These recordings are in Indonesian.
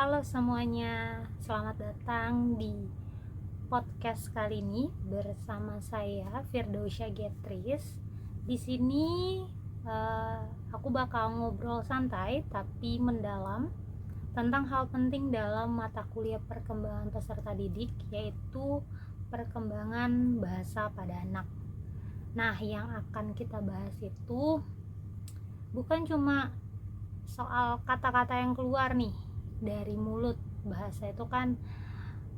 Halo semuanya, selamat datang di podcast kali ini bersama saya Firdausya Getris. Di sini eh, aku bakal ngobrol santai tapi mendalam tentang hal penting dalam mata kuliah perkembangan peserta didik, yaitu perkembangan bahasa pada anak. Nah, yang akan kita bahas itu bukan cuma soal kata-kata yang keluar nih dari mulut. Bahasa itu kan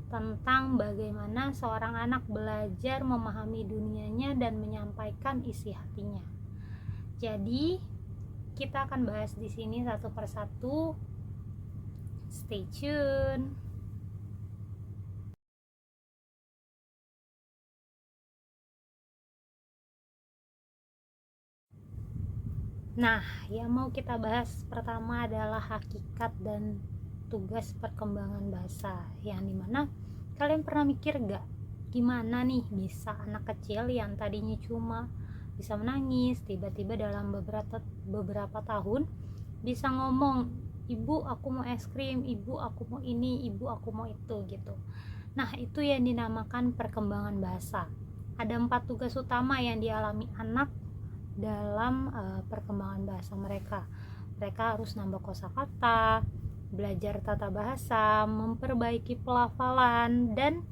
tentang bagaimana seorang anak belajar memahami dunianya dan menyampaikan isi hatinya. Jadi kita akan bahas di sini satu persatu. Stay tune. Nah, yang mau kita bahas pertama adalah hakikat dan tugas perkembangan bahasa, yang dimana kalian pernah mikir gak gimana nih bisa anak kecil yang tadinya cuma bisa menangis tiba-tiba dalam beberapa tahun bisa ngomong, ibu aku mau es krim, ibu aku mau ini, ibu aku mau itu gitu. Nah, itu yang dinamakan perkembangan bahasa. Ada 4 tugas utama yang dialami anak dalam perkembangan bahasa mereka. Mereka harus nambah kosakata, belajar tata bahasa, memperbaiki pelafalan, dan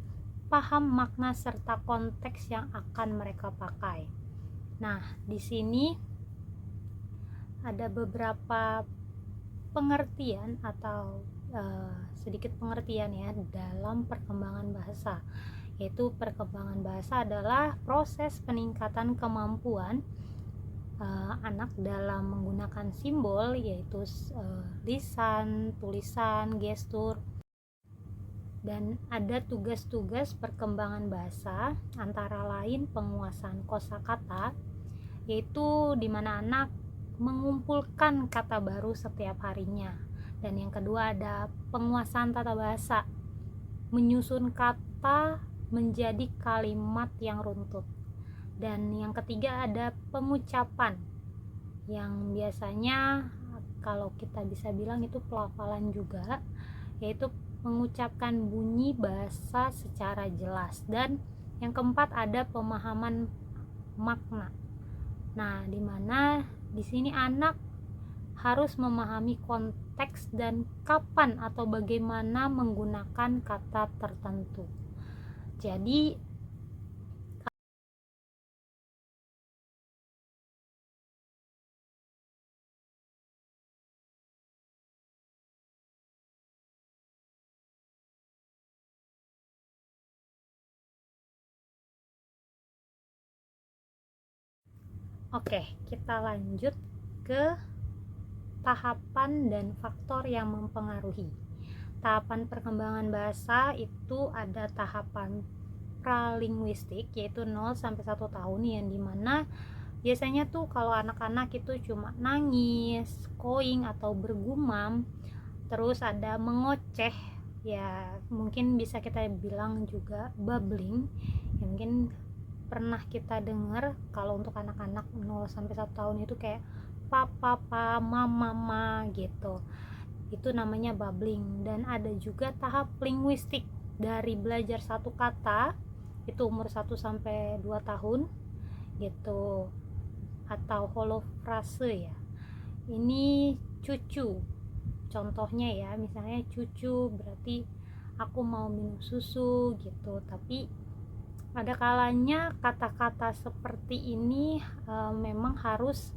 paham makna serta konteks yang akan mereka pakai. Nah, di sini ada beberapa pengertian atau sedikit pengertian ya dalam perkembangan bahasa, yaitu perkembangan bahasa adalah proses peningkatan kemampuan anak dalam menggunakan simbol, yaitu lisan, tulisan, gestur. Dan ada tugas-tugas perkembangan bahasa, antara lain penguasaan kosakata, yaitu di mana anak mengumpulkan kata baru setiap harinya. Dan yang kedua ada penguasaan tata bahasa, menyusun kata menjadi kalimat yang runtut. Dan yang ketiga ada pengucapan, yang biasanya kalau kita bisa bilang itu pelafalan juga, yaitu mengucapkan bunyi bahasa secara jelas. Dan yang keempat ada pemahaman makna. Nah, di mana di sini anak harus memahami konteks dan kapan atau bagaimana menggunakan kata tertentu. Jadi oke, kita lanjut ke tahapan dan faktor yang mempengaruhi. Tahapan perkembangan bahasa itu ada tahapan pralinguistik, yaitu 0 sampai 1 tahun, yang dimana biasanya tuh kalau anak-anak itu cuma nangis, koing atau bergumam. Terus ada mengoceh, ya mungkin bisa kita bilang juga babbling, ya mungkin pernah kita dengar. Kalau untuk anak-anak 0 sampai 1 tahun itu kayak papa, papa, mama, mama gitu, itu namanya babbling. Dan ada juga tahap linguistik, dari belajar satu kata itu umur 1 sampai 2 tahun gitu, atau holofrase ya. Ini cucu contohnya ya, misalnya cucu berarti aku mau minum susu gitu. Tapi ada kalanya kata-kata seperti ini memang harus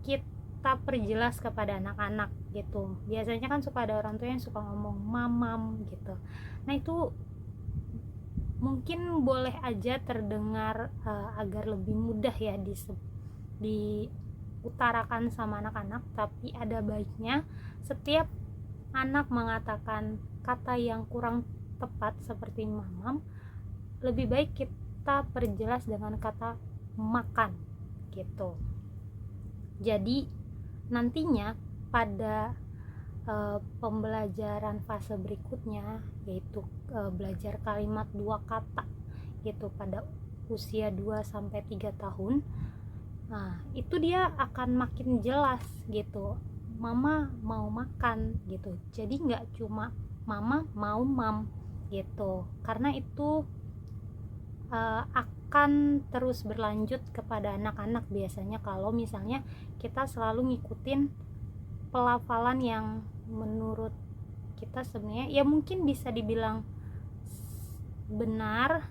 kita perjelas kepada anak-anak gitu. Biasanya kan suka ada orang tua yang suka ngomong mamam gitu. Nah, itu mungkin boleh aja terdengar agar lebih mudah ya diutarakan sama anak-anak, tapi ada baiknya setiap anak mengatakan kata yang kurang tepat seperti mamam, lebih baik kita perjelas dengan kata makan gitu. Jadi nantinya pada pembelajaran fase berikutnya, yaitu belajar kalimat 2 kata gitu pada usia 2 sampai 3 tahun. Nah, itu dia akan makin jelas gitu mama mau makan gitu. Jadi nggak cuma mama mau mam gitu, karena itu akan terus berlanjut kepada anak-anak biasanya kalau misalnya kita selalu ngikutin pelafalan yang menurut kita sebenarnya ya mungkin bisa dibilang benar,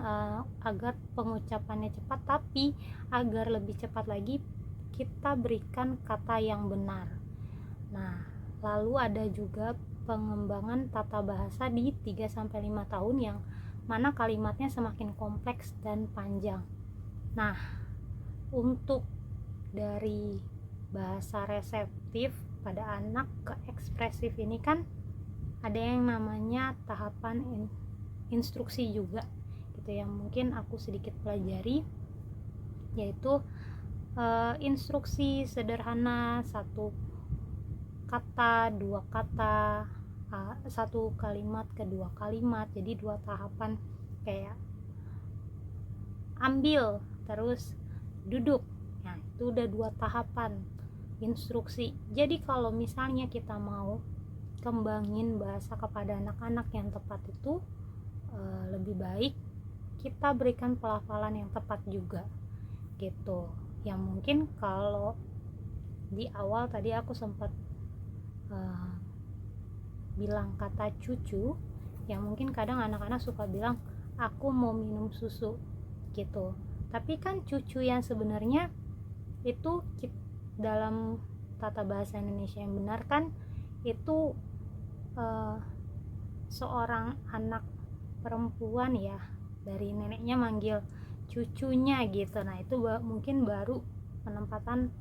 agar pengucapannya cepat, tapi agar lebih cepat lagi kita berikan kata yang benar. Nah, lalu ada juga pengembangan tata bahasa di 3-5 tahun yang mana kalimatnya semakin kompleks dan panjang. Nah, untuk dari bahasa reseptif pada anak ke ekspresif ini kan ada yang namanya tahapan instruksi juga gitu, yang mungkin aku sedikit pelajari, yaitu instruksi sederhana, satu kata, dua kata, satu kalimat ke dua kalimat, jadi 2 tahapan, kayak ambil terus duduk. Nah, itu udah 2 tahapan instruksi. Jadi kalau misalnya kita mau kembangin bahasa kepada anak-anak yang tepat itu, lebih baik kita berikan pelafalan yang tepat juga gitu. Yang mungkin kalau di awal tadi aku sempat bilang kata cucu, yang mungkin kadang anak-anak suka bilang aku mau minum susu gitu, tapi kan cucu yang sebenarnya itu dalam tata bahasa Indonesia yang benar kan itu seorang anak perempuan ya, dari neneknya manggil cucunya gitu. Nah, itu mungkin baru penempatan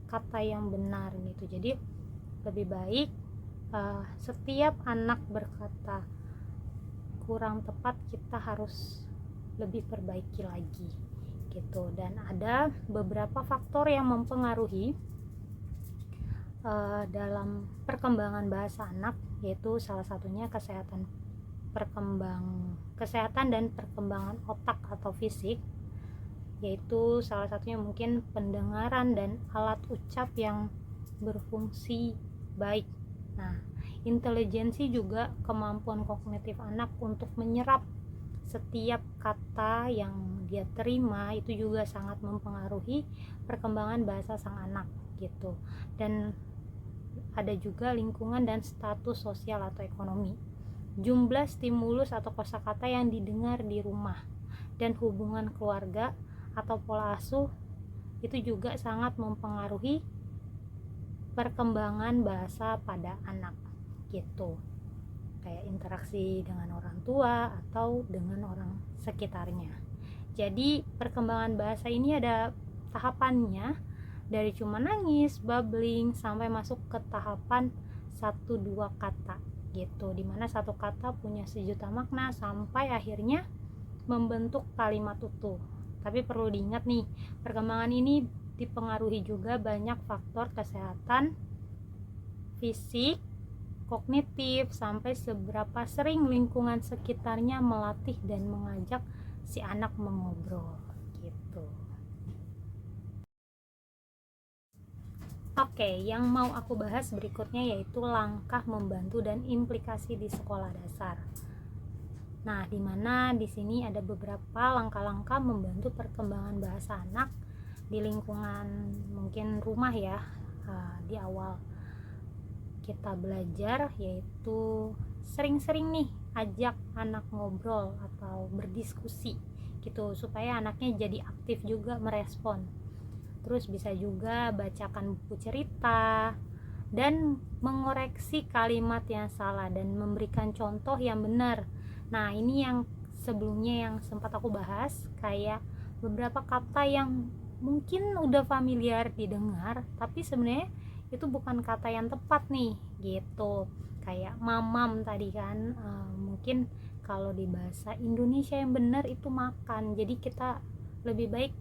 kata yang benar gitu. Jadi lebih baik setiap anak berkata kurang tepat kita harus lebih perbaiki lagi gitu. Dan ada beberapa faktor yang mempengaruhi dalam perkembangan bahasa anak, yaitu salah satunya kesehatan dan perkembangan otak atau fisik, yaitu salah satunya mungkin pendengaran dan alat ucap yang berfungsi baik. Nah, intelijensi juga kemampuan kognitif anak untuk menyerap setiap kata yang dia terima itu juga sangat mempengaruhi perkembangan bahasa sang anak gitu. Dan ada juga lingkungan dan status sosial atau ekonomi, jumlah stimulus atau kosakata yang didengar di rumah, dan hubungan keluarga atau pola asuh itu juga sangat mempengaruhi perkembangan bahasa pada anak gitu, kayak interaksi dengan orang tua atau dengan orang sekitarnya. Jadi perkembangan bahasa ini ada tahapannya, dari cuma nangis, babbling, sampai masuk ke tahapan 1-2 kata gitu, dimana satu kata punya sejuta makna sampai akhirnya membentuk kalimat utuh. Tapi perlu diingat nih, perkembangan ini dipengaruhi juga banyak faktor kesehatan fisik, kognitif, sampai seberapa sering lingkungan sekitarnya melatih dan mengajak si anak mengobrol gitu. Oke, yang mau aku bahas berikutnya yaitu langkah membantu dan implikasi di sekolah dasar. Nah, di mana di sini ada beberapa langkah-langkah membantu perkembangan bahasa anak di lingkungan mungkin rumah ya. Di awal kita belajar, yaitu sering-sering nih ajak anak ngobrol atau berdiskusi gitu, supaya anaknya jadi aktif juga merespon. Terus bisa juga bacakan buku cerita dan mengoreksi kalimat yang salah dan memberikan contoh yang benar. Nah, ini yang sebelumnya yang sempat aku bahas, kayak beberapa kata yang mungkin udah familiar didengar tapi sebenarnya itu bukan kata yang tepat nih gitu. Kayak mamam tadi kan, mungkin kalau di bahasa Indonesia yang benar itu makan. Jadi kita lebih baik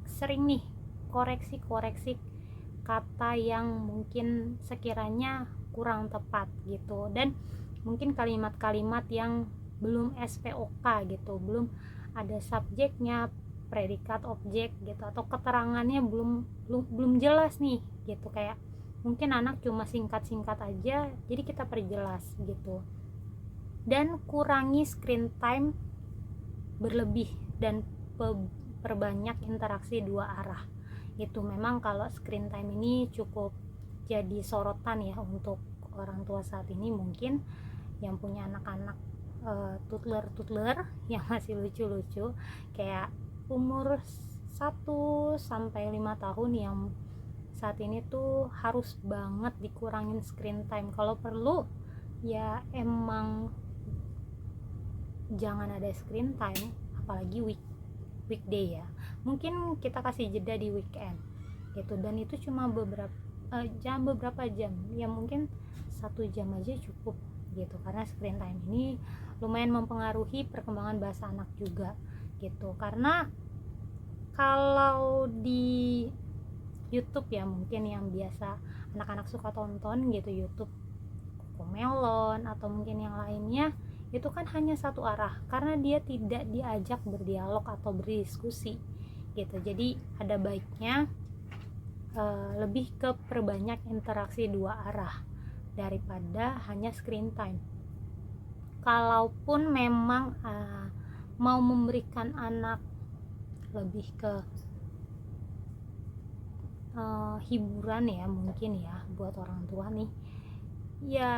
sering nih koreksi kata yang mungkin sekiranya kurang tepat gitu, dan mungkin kalimat-kalimat yang belum SPOK gitu, belum ada subjeknya, predikat, objek gitu, atau keterangannya belum jelas nih gitu. Kayak mungkin anak cuma singkat-singkat aja, jadi kita perjelas gitu. Dan kurangi screen time berlebih dan perbanyak interaksi dua arah. Itu memang kalau screen time ini cukup jadi sorotan ya untuk orang tua saat ini, mungkin yang punya anak-anak toddler yang masih lucu-lucu kayak umur 1 sampai 5 tahun yang saat ini tuh harus banget dikurangin screen time. Kalau perlu ya emang jangan ada screen time, apalagi weekday ya. Mungkin kita kasih jeda di weekend gitu, dan itu cuma beberapa jam ya, mungkin 1 jam aja cukup gitu, karena screen time ini lumayan mempengaruhi perkembangan bahasa anak juga gitu. Karena kalau di YouTube ya, mungkin yang biasa anak-anak suka tonton gitu, YouTube Cocomelon atau mungkin yang lainnya, itu kan hanya satu arah karena dia tidak diajak berdialog atau berdiskusi gitu. Jadi ada baiknya lebih ke perbanyak interaksi dua arah daripada hanya screen time. Kalaupun memang mau memberikan anak lebih ke hiburan ya, mungkin ya buat orang tua nih, ya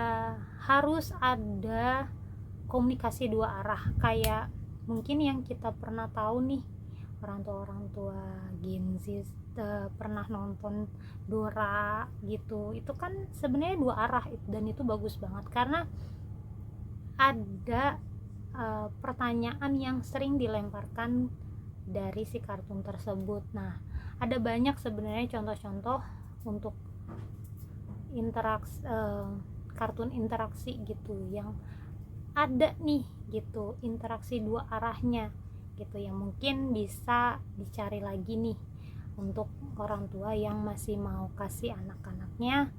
harus ada komunikasi dua arah. Kayak mungkin yang kita pernah tahu nih, orang tua Gen Z pernah nonton Dora gitu, itu kan sebenarnya dua arah dan itu bagus banget karena ada pertanyaan yang sering dilemparkan dari si kartun tersebut. Nah, ada banyak sebenarnya contoh-contoh untuk kartun interaksi gitu yang ada nih gitu, interaksi dua arahnya gitu, yang mungkin bisa dicari lagi nih untuk orang tua yang masih mau kasih anak-anaknya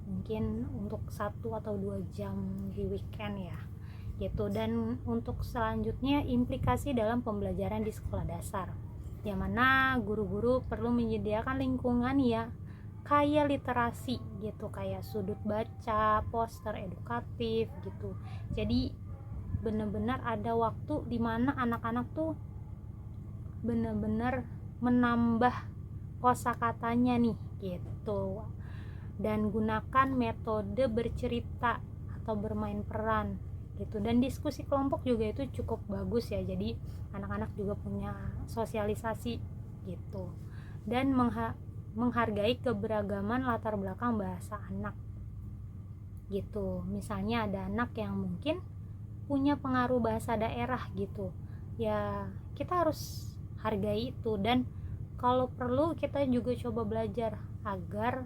mungkin untuk 1 atau 2 jam di weekend ya gitu. Dan untuk selanjutnya, implikasi dalam pembelajaran di sekolah dasar, yang mana guru-guru perlu menyediakan lingkungan ya kayak literasi gitu, kayak sudut baca, poster edukatif gitu. Jadi benar-benar ada waktu dimana anak-anak tuh benar-benar menambah kosakatanya nih gitu. Dan gunakan metode bercerita atau bermain peran gitu, dan diskusi kelompok juga itu cukup bagus ya. Jadi anak-anak juga punya sosialisasi gitu, dan menghargai keberagaman latar belakang bahasa anak gitu. Misalnya ada anak yang mungkin punya pengaruh bahasa daerah gitu ya, kita harus hargai itu. Dan kalau perlu kita juga coba belajar agar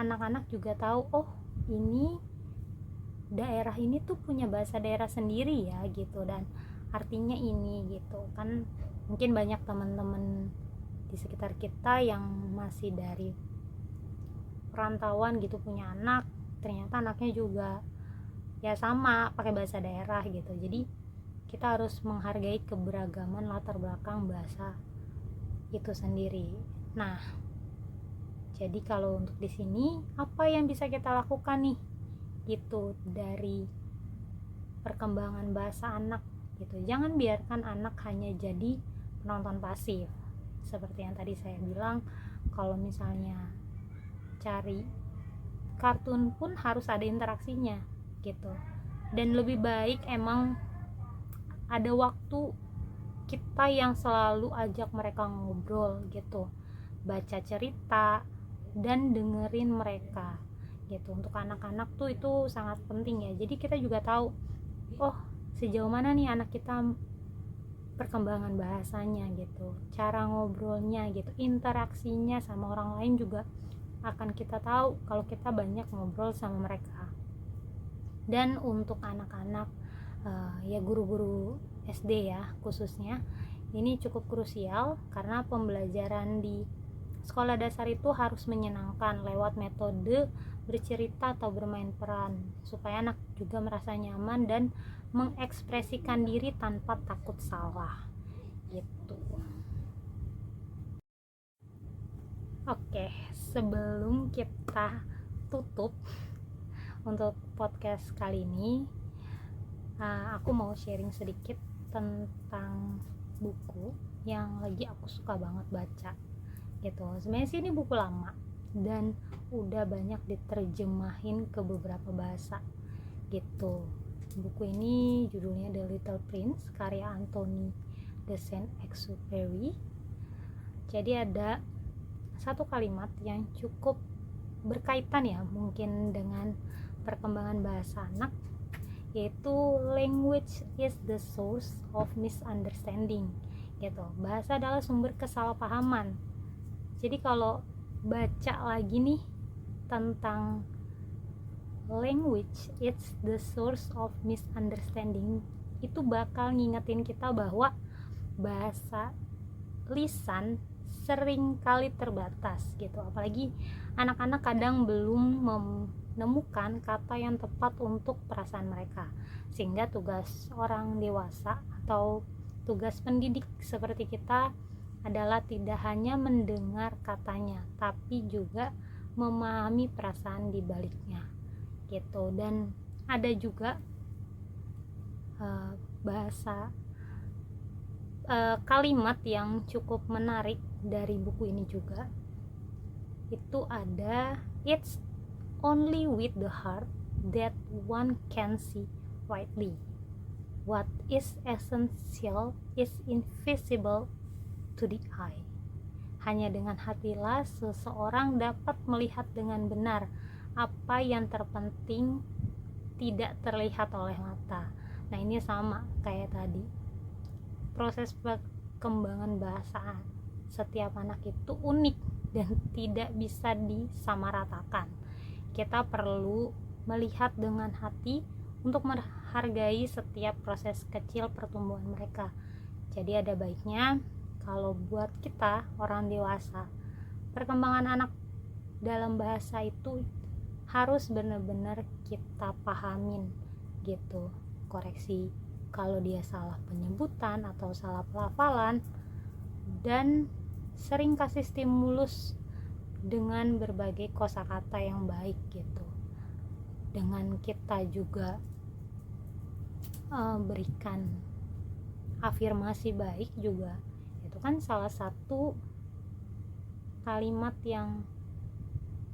anak-anak juga tahu, oh ini daerah ini tuh punya bahasa daerah sendiri ya gitu, dan artinya ini gitu kan. Mungkin banyak teman-teman di sekitar kita yang masih dari perantauan gitu, punya anak, ternyata anaknya juga ya sama pakai bahasa daerah gitu. Jadi kita harus menghargai keberagaman latar belakang bahasa itu sendiri. Nah, jadi kalau untuk di sini apa yang bisa kita lakukan nih gitu dari perkembangan bahasa anak gitu. Jangan biarkan anak hanya jadi penonton pasif. Seperti yang tadi saya bilang, kalau misalnya cari kartun pun harus ada interaksinya gitu. Dan lebih baik emang ada waktu kita yang selalu ajak mereka ngobrol gitu, baca cerita dan dengerin mereka gitu. Untuk anak-anak tuh itu sangat penting ya. Jadi kita juga tahu, oh sejauh mana nih anak kita perkembangan bahasanya gitu, cara ngobrolnya gitu, interaksinya sama orang lain juga akan kita tahu kalau kita banyak ngobrol sama mereka. Dan untuk anak-anak ya guru-guru SD ya khususnya, ini cukup krusial karena pembelajaran di sekolah dasar itu harus menyenangkan lewat metode bercerita atau bermain peran, supaya anak juga merasa nyaman dan mengekspresikan diri tanpa takut salah gitu. Oke, sebelum kita tutup untuk podcast kali ini, aku mau sharing sedikit tentang buku yang lagi aku suka banget baca gitu. Sebenarnya sih ini buku lama dan udah banyak diterjemahin ke beberapa bahasa gitu. Buku ini judulnya The Little Prince karya Anthony de Saint-Exupéry. Jadi ada satu kalimat yang cukup berkaitan ya mungkin dengan perkembangan bahasa anak, yaitu language is the source of misunderstanding gitu. Bahasa adalah sumber kesalahpahaman. Jadi kalau baca lagi nih tentang language it's the source of misunderstanding, itu bakal ngingetin kita bahwa bahasa lisan sering kali terbatas gitu, apalagi anak-anak kadang belum menemukan kata yang tepat untuk perasaan mereka, sehingga tugas orang dewasa atau tugas pendidik seperti kita adalah tidak hanya mendengar katanya tapi juga memahami perasaan di baliknya gitu. Dan ada juga bahasa kalimat yang cukup menarik dari buku ini juga, itu ada it's only with the heart that one can see rightly, what is essential is invisible to the eye. Hanya dengan hatilah seseorang dapat melihat dengan benar apa yang terpenting tidak terlihat oleh mata. Nah ini sama kayak tadi, proses perkembangan bahasa setiap anak itu unik dan tidak bisa disamaratakan. Kita perlu melihat dengan hati untuk menghargai setiap proses kecil pertumbuhan mereka. Jadi ada baiknya kalau buat kita orang dewasa, perkembangan anak dalam bahasa itu harus benar-benar kita pahamin gitu. Koreksi kalau dia salah penyebutan atau salah pelafalan, dan sering kasih stimulus dengan berbagai kosakata yang baik gitu. Dengan kita juga berikan afirmasi baik juga, itu kan salah satu kalimat yang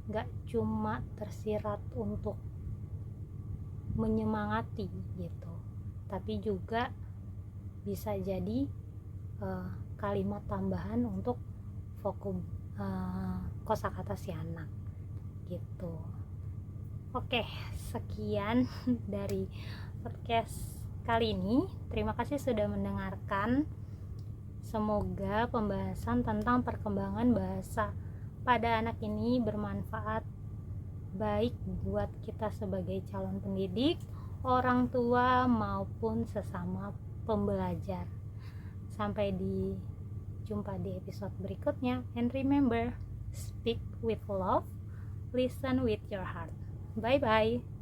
gak cuma tersirat untuk menyemangati gitu, tapi juga bisa jadi kalimat tambahan untuk kosakata si anak gitu. Oke, sekian dari podcast kali ini. Terima kasih sudah mendengarkan. Semoga pembahasan tentang perkembangan bahasa pada anak ini bermanfaat, baik buat kita sebagai calon pendidik, orang tua maupun sesama pembelajar. Sampai jumpa di episode berikutnya, and remember, speak with love, listen with your heart. Bye bye.